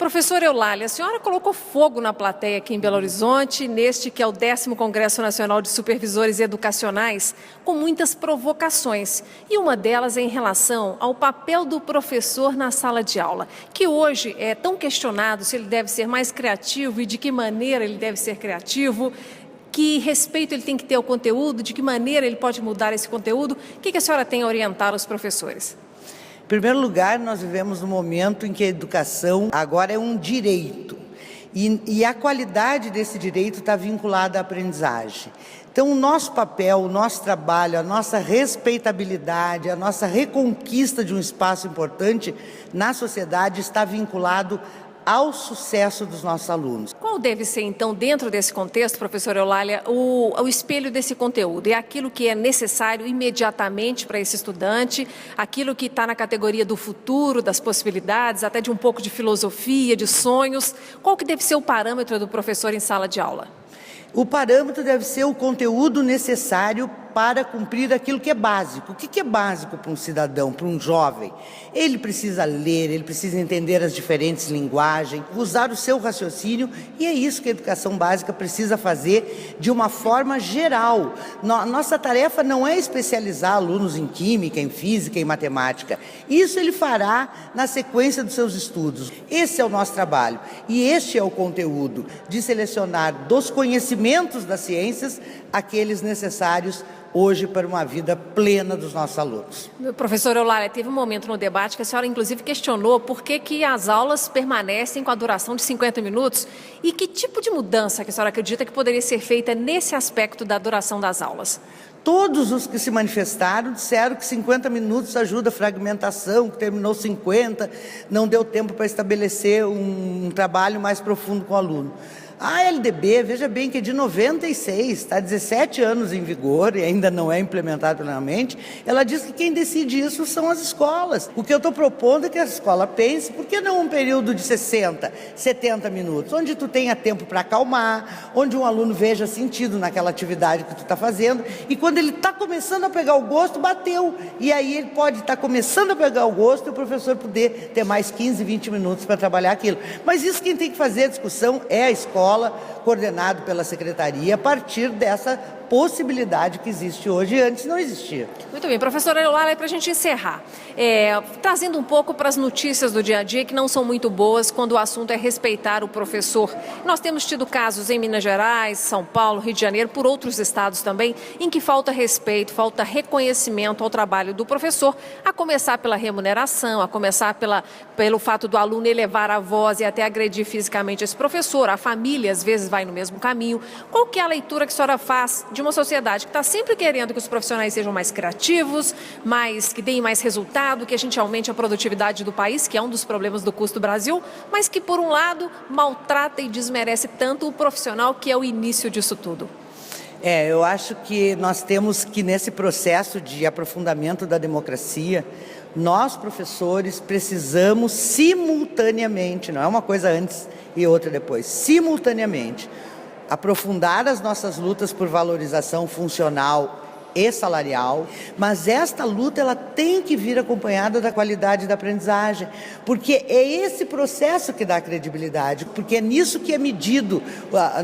Professora Eulália, a senhora colocou fogo na plateia aqui em Belo Horizonte, neste que é o 10º Congresso Nacional de Supervisores Educacionais, com muitas provocações. E uma delas é em relação ao papel do professor na sala de aula, que hoje é tão questionado se ele deve ser mais criativo e de que maneira ele deve ser criativo, que respeito ele tem que ter ao conteúdo, de que maneira ele pode mudar esse conteúdo. O que a senhora tem a orientar os professores? Em primeiro lugar, nós vivemos um momento em que a educação agora é um direito e a qualidade desse direito está vinculada à aprendizagem. Então, o nosso papel, o nosso trabalho, a nossa respeitabilidade, a nossa reconquista de um espaço importante na sociedade está vinculado ao sucesso dos nossos alunos. Qual deve ser, então, dentro desse contexto, professora Eulália, o espelho desse conteúdo? É aquilo que é necessário imediatamente para esse estudante, aquilo que está na categoria do futuro, das possibilidades, até de um pouco de filosofia, de sonhos. Qual que deve ser o parâmetro do professor em sala de aula? O parâmetro deve ser o conteúdo necessário para cumprir aquilo que é básico. O que é básico para um cidadão, para um jovem? Ele precisa ler, ele precisa entender as diferentes linguagens, usar o seu raciocínio, e é isso que a educação básica precisa fazer de uma forma geral. Nossa tarefa não é especializar alunos em química, em física, em matemática. Isso ele fará na sequência dos seus estudos. Esse é o nosso trabalho e este é o conteúdo de selecionar dos conhecimentos das ciências aqueles necessários hoje para uma vida plena dos nossos alunos. Professora Eulália, teve um momento no debate que a senhora inclusive questionou por que as aulas permanecem com a duração de 50 minutos e que tipo de mudança que a senhora acredita que poderia ser feita nesse aspecto da duração das aulas? Todos os que se manifestaram disseram que 50 minutos ajuda a fragmentação, que terminou 50, não deu tempo para estabelecer um trabalho mais profundo com o aluno. A LDB, veja bem que é de 96, está 17 anos em vigor e ainda não é implementado plenamente. Ela diz que quem decide isso são as escolas. O que eu estou propondo é que a escola pense, por que não um período de 60, 70 minutos, onde tu tenha tempo para acalmar, onde um aluno veja sentido naquela atividade que tu está fazendo, e quando ele está começando a pegar o gosto, bateu. E aí ele pode estar começando a pegar o gosto e o professor poder ter mais 15, 20 minutos para trabalhar aquilo. Mas isso quem tem que fazer a discussão é a escola, coordenado pela secretaria, a partir dessa possibilidade que existe hoje e antes não existia. Muito bem, professora Eulália, para a gente encerrar, trazendo um pouco para as notícias do dia a dia que não são muito boas quando o assunto é respeitar o professor. Nós temos tido casos em Minas Gerais, São Paulo, Rio de Janeiro, por outros estados também, em que falta respeito, falta reconhecimento ao trabalho do professor, a começar pela remuneração, a começar pelo fato do aluno elevar a voz e até agredir fisicamente esse professor. A família, às vezes, vai no mesmo caminho. Qual que é a leitura que a senhora faz de uma sociedade que está sempre querendo que os profissionais sejam mais criativos, que deem mais resultado, que a gente aumente a produtividade do país, que é um dos problemas do custo do Brasil, mas que, por um lado, maltrata e desmerece tanto o profissional, que é o início disso tudo? Eu acho que nós temos que, nesse processo de aprofundamento da democracia, nós, professores, precisamos simultaneamente, não é uma coisa antes e outra depois, simultaneamente, aprofundar as nossas lutas por valorização funcional e salarial, mas esta luta ela tem que vir acompanhada da qualidade da aprendizagem, porque é esse processo que dá credibilidade, porque é nisso que é medido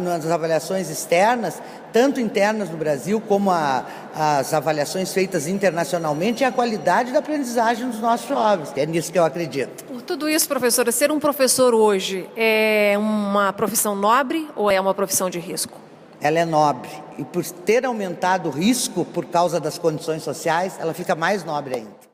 nas avaliações externas, tanto internas no Brasil como as avaliações feitas internacionalmente, é a qualidade da aprendizagem dos nossos jovens. É nisso que eu acredito. Por tudo isso, professora, ser um professor hoje é uma profissão nobre ou é uma profissão de risco? Ela é nobre e por ter aumentado o risco por causa das condições sociais, ela fica mais nobre ainda.